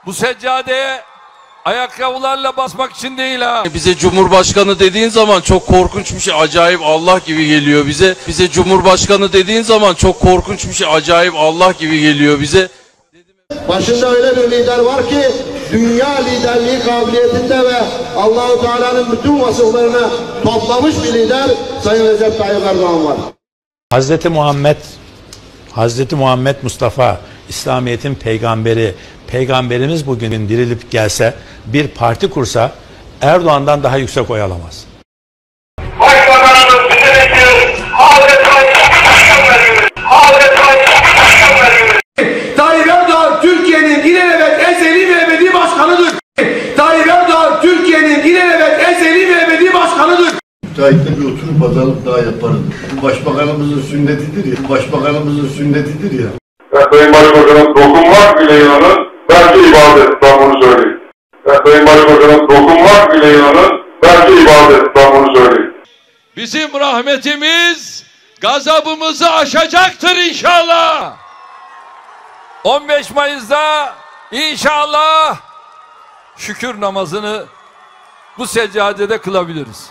Bu seccadeye ayakkabılarla basmak için değil ha. Bize Cumhurbaşkanı dediğin zaman çok korkunç bir şey, acayip Allah gibi geliyor bize. Bize Cumhurbaşkanı dediğin zaman çok korkunç bir şey, acayip Allah gibi geliyor bize. Başında öyle bir lider var ki dünya liderliği kabiliyetinde ve Allah-u Teala'nın bütün vasıflarını toplamış bir lider Sayın Recep Tayyip Erdoğan var. Hazreti Muhammed Mustafa, İslamiyet'in peygamberi, peygamberimiz bugün dirilip gelse, bir parti kursa Erdoğan'dan daha yüksek oy alamaz. Başbakanımız bize bekliyor. Tayyip Erdoğan Türkiye'nin ilelebet ezeli ve ebedi başkanıdır. Tayyip Erdoğan Türkiye'nin ilelebet ezeli ve ebedi başkanıdır. Müteahhitle bir oturup pazarlık daha yaparız. Bu başbakanımızın sünnetidir ya. Başbakanımızın sünnetidir ya. Sayın Başbakanım dokunmak bile inanın belki ibadet. Ben bunu söyleyeyim. Sayın Başbakanım dokunmak bile inanın belki ibadet. Ben bunu söyleyeyim. Bizim rahmetimiz gazabımızı aşacaktır inşallah. 15 Mayıs'ta inşallah şükür namazını bu seccadede kılabiliriz.